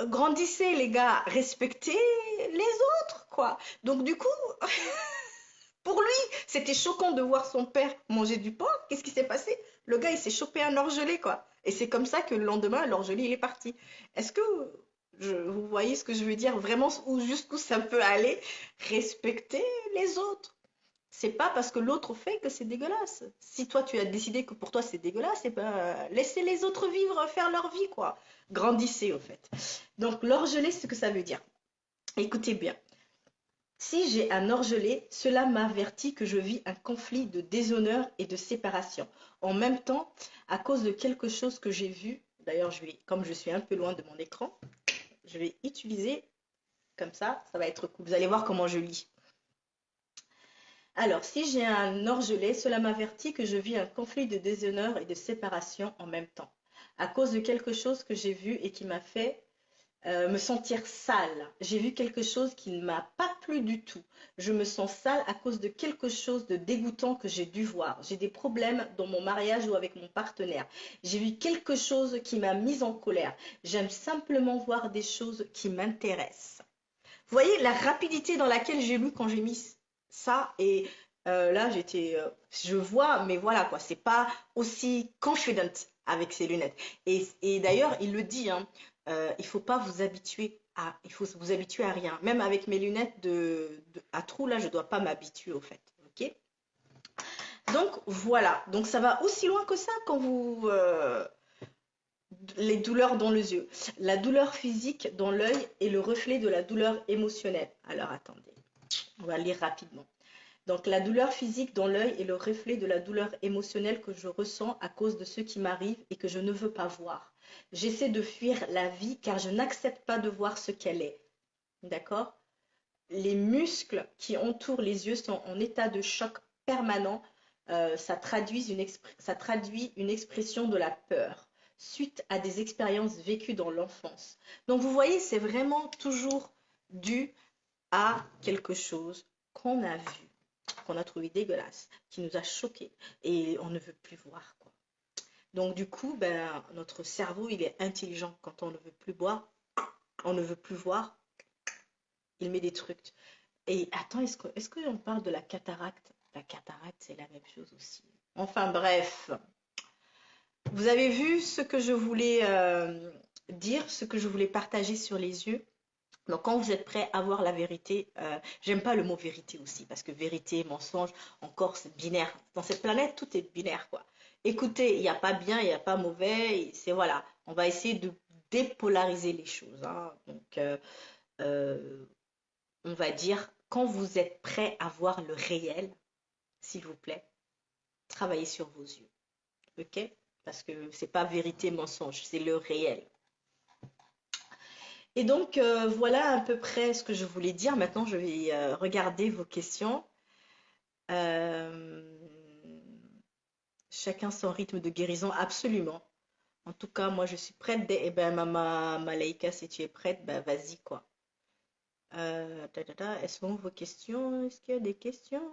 Grandissez, les gars, respectez les autres, quoi. Donc, du coup, pour lui, c'était choquant de voir son père manger du porc. Qu'est-ce qui s'est passé? Le gars, il s'est chopé un orgelé, quoi. Et c'est comme ça que le lendemain, l'orgelé, il est parti. Est-ce que vous voyez ce que je veux dire? Vraiment, jusqu'où ça peut aller? Respecter les autres. C'est pas parce que l'autre fait que c'est dégueulasse. Si toi, tu as décidé que pour toi, c'est dégueulasse, et ben, laissez les autres vivre, faire leur vie, quoi. Grandissez, au fait. Donc, l'orgelé, c'est ce que ça veut dire. Écoutez bien. Si j'ai un orgelé, cela m'avertit que je vis un conflit de déshonneur et de séparation. En même temps, à cause de quelque chose que j'ai vu, d'ailleurs, comme je suis un peu loin de mon écran, je vais utiliser comme ça va être cool. Vous allez voir comment je lis. Alors, si j'ai un orgelé, cela m'avertit que je vis un conflit de déshonneur et de séparation en même temps, à cause de quelque chose que j'ai vu et qui m'a fait me sentir sale. J'ai vu quelque chose qui ne m'a pas plu du tout. Je me sens sale à cause de quelque chose de dégoûtant que j'ai dû voir. J'ai des problèmes dans mon mariage ou avec mon partenaire. J'ai vu quelque chose qui m'a mise en colère. J'aime simplement voir des choses qui m'intéressent. Vous voyez la rapidité dans laquelle j'ai lu quand j'ai mis ça et là je vois, mais voilà quoi, c'est pas aussi confident avec ses lunettes. Et d'ailleurs, il le dit, hein, il faut pas vous habituer il faut vous habituer à rien. Même avec mes lunettes à trous là, je dois pas m'habituer au fait. Ok. Donc voilà, donc ça va aussi loin que ça quand les douleurs dans les yeux. La douleur physique dans l'œil est le reflet de la douleur émotionnelle. Alors attendez, on va lire rapidement. Donc la douleur physique dans l'œil est le reflet de la douleur émotionnelle que je ressens à cause de ce qui m'arrive et que je ne veux pas voir. J'essaie de fuir la vie car je n'accepte pas de voir ce qu'elle est. D'accord? Les muscles qui entourent les yeux sont en état de choc permanent. Ça traduit une expression de la peur suite à des expériences vécues dans l'enfance. Donc vous voyez, c'est vraiment toujours dû à quelque chose qu'on a vu, qu'on a trouvé dégueulasse, qui nous a choqués et on ne veut plus voir, quoi. Donc du coup, ben, notre cerveau, il est intelligent. Quand on ne veut plus boire, on ne veut plus voir, il met des trucs. Et attends, est-ce qu'on parle de la cataracte? La cataracte, c'est la même chose aussi. Enfin bref, vous avez vu ce que je voulais dire, ce que je voulais partager sur les yeux. Donc quand vous êtes prêt à voir la vérité, j'aime pas le mot vérité aussi, parce que vérité, mensonge, encore c'est binaire. Dans cette planète, tout est binaire, quoi. Écoutez, il n'y a pas bien, il n'y a pas mauvais, c'est voilà, on va essayer de dépolariser les choses, hein. Donc euh, on va dire, quand vous êtes prêt à voir le réel, s'il vous plaît, travaillez sur vos yeux, ok? Parce que c'est pas vérité, mensonge, c'est le réel. Et donc, voilà à peu près ce que je voulais dire. Maintenant, je vais regarder vos questions. Euh, Chacun son rythme de guérison, absolument. En tout cas, moi, je suis prête. Eh ben, Mama Malaika, si tu es prête, ben, vas-y, quoi. Est-ce que vos questions? Est-ce qu'il y a des questions?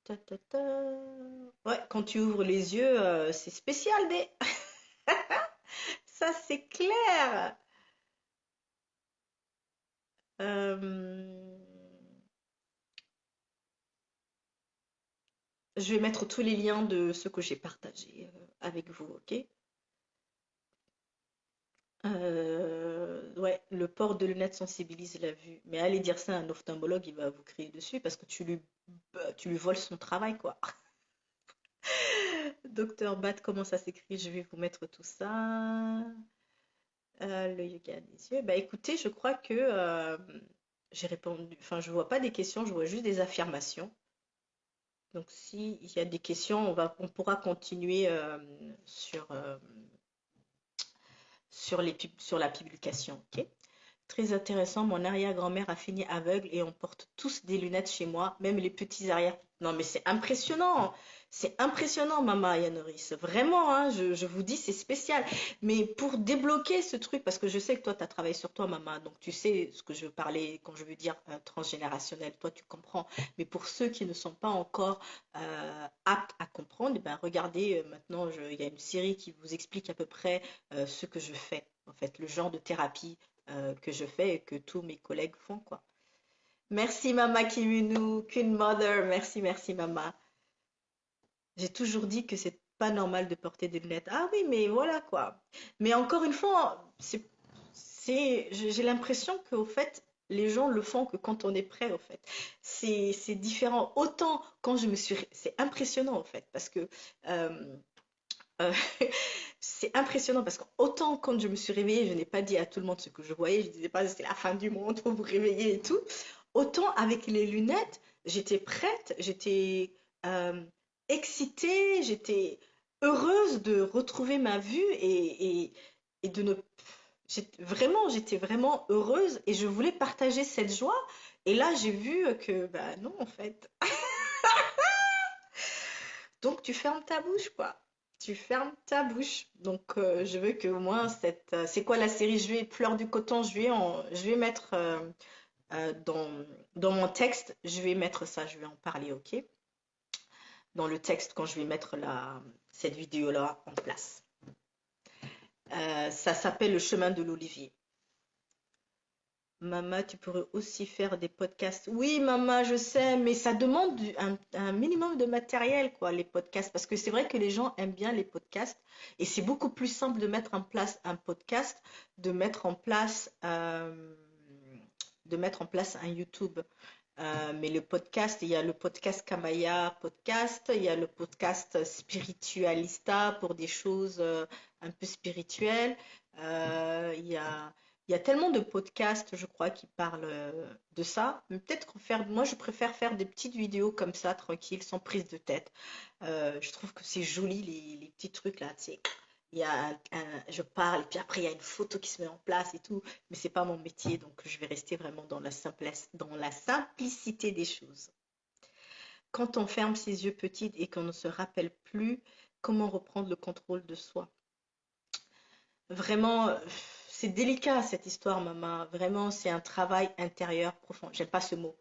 Ta, ta, ta. Ouais, quand tu ouvres les yeux, c'est spécial, des. Ça, c'est clair. Euh, Je vais mettre tous les liens de ce que j'ai partagé avec vous, ok? Ouais, le port de lunettes sensibilise la vue. Mais allez dire ça à un ophtalmologue, il va vous crier dessus parce que tu lui voles son travail, quoi. Docteur Bat, comment ça s'écrit? Je vais vous mettre tout ça. Le yoga des yeux. Bah écoutez, je crois que j'ai répondu. Enfin, je vois pas des questions, je vois juste des affirmations. Donc, s'il y a des questions, on pourra continuer sur, sur la publication. Ok. Très intéressant. Mon arrière-grand-mère a fini aveugle et on porte tous des lunettes chez moi, même les petits arrière. Non, mais c'est impressionnant. C'est impressionnant, Mama Yanoris. Vraiment, hein, je vous dis, c'est spécial. Mais pour débloquer ce truc, parce que je sais que toi, tu as travaillé sur toi, Mama, donc tu sais ce que je veux parler quand je veux dire transgénérationnel. Toi, tu comprends. Mais pour ceux qui ne sont pas encore aptes à comprendre, eh ben, regardez, maintenant, il y a une série qui vous explique à peu près ce que je fais, en fait, le genre de thérapie que je fais et que tous mes collègues font, quoi. Merci, Mama Kimunu, Queen Mother. Merci, merci, Mama. J'ai toujours dit que c'est pas normal de porter des lunettes. Ah oui, mais voilà, quoi. Mais encore une fois, j'ai l'impression qu'au fait, les gens le font que quand on est prêt, au fait. C'est différent. Autant quand je me suis... C'est impressionnant, en fait, parce que... euh, euh, c'est impressionnant parce que autant quand je me suis réveillée, je n'ai pas dit à tout le monde ce que je voyais, je disais pas c'est la fin du monde, faut vous réveiller et tout. Autant avec les lunettes, j'étais prête, j'étais euh, excitée, j'étais heureuse de retrouver ma vue et de ne j'étais vraiment heureuse et je voulais partager cette joie. Et là, j'ai vu que bah non en fait. Donc tu fermes ta bouche, quoi. Tu fermes ta bouche. Donc je veux que au moins c'est quoi la série? Je vais Fleur du coton. Je vais mettre dans mon texte. Je vais mettre ça. Je vais en parler, ok? Dans le texte quand je vais mettre cette vidéo-là en place. Ça s'appelle Le chemin de l'olivier. Maman, tu pourrais aussi faire des podcasts. Oui, maman, je sais, mais ça demande un minimum de matériel, quoi, les podcasts. Parce que c'est vrai que les gens aiment bien les podcasts. Et c'est beaucoup plus simple de mettre en place un podcast, de mettre en place, un YouTube. Mais le podcast, il y a le podcast Kamaya podcast, il y a le podcast Spiritualista pour des choses un peu spirituelles. Il y a tellement de podcasts, je crois, qui parlent de ça. Mais peut-être moi, je préfère faire des petites vidéos comme ça, tranquilles, sans prise de tête. Je trouve que c'est joli, les petits trucs là, tu sais. Je parle, et puis après, il y a une photo qui se met en place et tout. Mais c'est pas mon métier, donc je vais rester vraiment dans la simplicité des choses. Quand on ferme ses yeux petits et qu'on ne se rappelle plus comment reprendre le contrôle de soi. Vraiment, c'est délicat cette histoire, maman. Vraiment, c'est un travail intérieur profond. J'aime pas ce mot.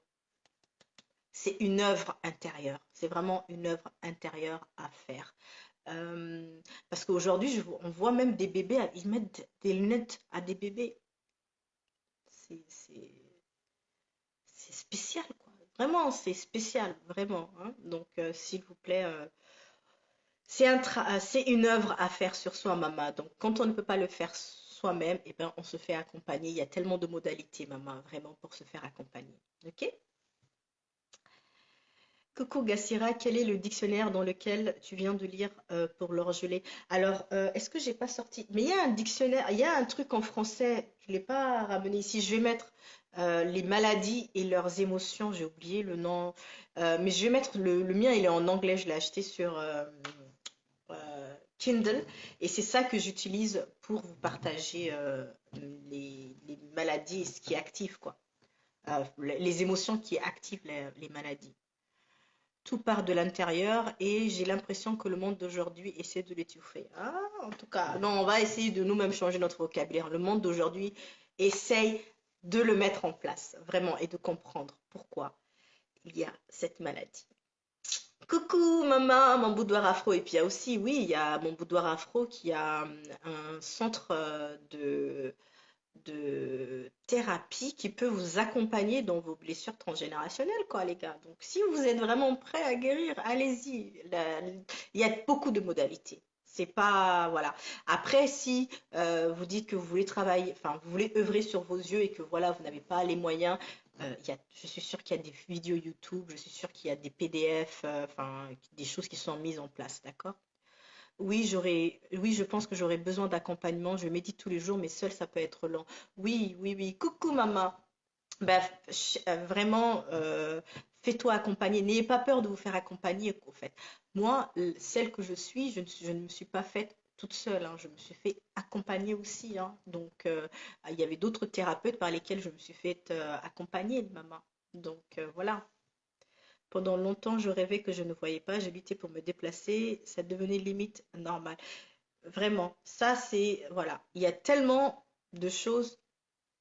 C'est une œuvre intérieure. C'est vraiment une œuvre intérieure à faire. Parce qu'aujourd'hui, on voit même des bébés, ils mettent des lunettes à des bébés. C'est c'est- c'est spécial, quoi. Vraiment, c'est spécial, vraiment, hein. Donc, s'il vous plaît, c'est une œuvre à faire sur soi, maman. Donc, quand on ne peut pas le faire soi-même, eh ben, on se fait accompagner. Il y a tellement de modalités, maman, vraiment, pour se faire accompagner. OK? Coucou Gassira, quel est le dictionnaire dans lequel tu viens de lire pour l'orgelé? Alors, est-ce que j'ai pas sorti? Mais il y a un dictionnaire, il y a un truc en français, je ne l'ai pas ramené ici. Je vais mettre les maladies et leurs émotions, j'ai oublié le nom. Mais je vais mettre le mien, il est en anglais, je l'ai acheté sur Kindle. Et c'est ça que j'utilise pour vous partager les maladies et ce qui active, quoi. Les émotions qui activent les maladies. Tout part de l'intérieur et j'ai l'impression que le monde d'aujourd'hui essaie de l'étouffer. Ah, en tout cas, non, on va essayer de nous-mêmes changer notre vocabulaire. Le monde d'aujourd'hui essaye de le mettre en place, vraiment, et de comprendre pourquoi il y a cette maladie. Coucou maman, mon boudoir afro. Et puis il y a aussi, oui, il y a mon boudoir afro qui a un centre de thérapie qui peut vous accompagner dans vos blessures transgénérationnelles, quoi, les gars. Donc, si vous êtes vraiment prêts à guérir, allez-y. Il y a beaucoup de modalités. C'est pas, voilà. Après, si vous dites que vous voulez travailler, enfin, vous voulez œuvrer sur vos yeux et que voilà, vous n'avez pas les moyens, je suis sûre qu'il y a des vidéos YouTube, je suis sûre qu'il y a des PDF, enfin, des choses qui sont mises en place, d'accord? Oui, je pense que j'aurais besoin d'accompagnement. Je médite tous les jours, mais seul, ça peut être lent. Oui, oui, oui. Coucou, maman. Bah, vraiment, fais-toi accompagner. N'ayez pas peur de vous faire accompagner, en fait. Moi, celle que je suis, je ne me suis pas faite toute seule, hein. Je me suis fait accompagner aussi, hein. Donc, il y avait d'autres thérapeutes par lesquels je me suis fait accompagner de maman. Donc, voilà. Pendant longtemps, je rêvais que je ne voyais pas. J'ai lutté pour me déplacer. Ça devenait limite normal. Vraiment, ça c'est, voilà. Il y a tellement de choses,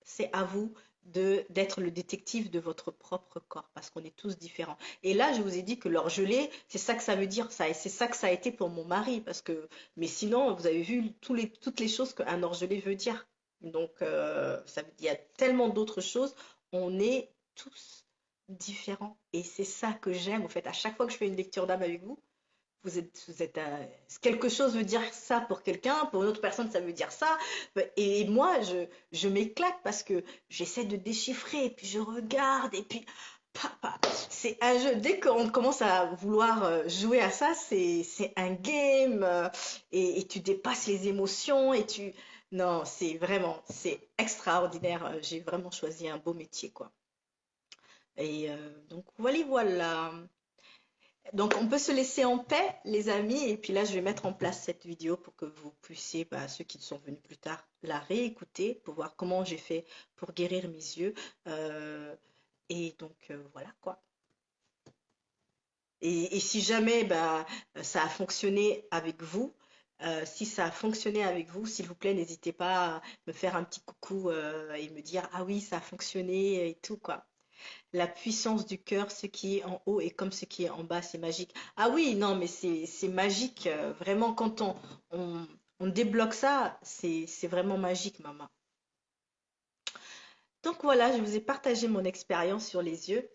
c'est à vous d'être le détective de votre propre corps parce qu'on est tous différents. Et là, je vous ai dit que l'orgelé, c'est ça que ça veut dire, ça, et c'est ça que ça a été pour mon mari parce que, mais sinon, vous avez vu toutes les choses qu'un orgelé veut dire. Donc, il y a tellement d'autres choses. On est tous différents et c'est ça que j'aime. En fait, à chaque fois que je fais une lecture d'âme avec vous, quelque chose veut dire ça pour quelqu'un, pour une autre personne ça veut dire ça. Et moi je m'éclate parce que j'essaie de déchiffrer et puis je regarde et puis c'est un jeu. Dès qu'on commence à vouloir jouer à ça, c'est un game et tu dépasses les émotions et tu non, c'est extraordinaire. J'ai vraiment choisi un beau métier quoi. Et donc voilà. Donc, on peut se laisser en paix, les amis. Et puis là, je vais mettre en place cette vidéo pour que vous puissiez, bah, ceux qui sont venus plus tard, la réécouter pour voir comment j'ai fait pour guérir mes yeux. Euh, et donc, voilà quoi. Et si jamais bah, ça a fonctionné avec vous, si ça a fonctionné avec vous, s'il vous plaît, n'hésitez pas à me faire un petit coucou et me dire, ah oui, ça a fonctionné et tout quoi. La puissance du cœur, ce qui est en haut et comme ce qui est en bas, c'est magique. Ah oui, non, mais c'est magique. Vraiment, quand on débloque ça, c'est vraiment magique, maman. Donc voilà, je vous ai partagé mon expérience sur les yeux.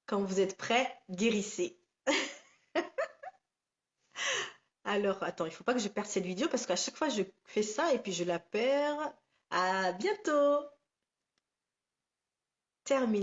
Quand vous êtes prêts, guérissez. Alors, attends, il faut pas que je perde cette vidéo parce qu'à chaque fois, je fais ça et puis je la perds. À bientôt. Terminé.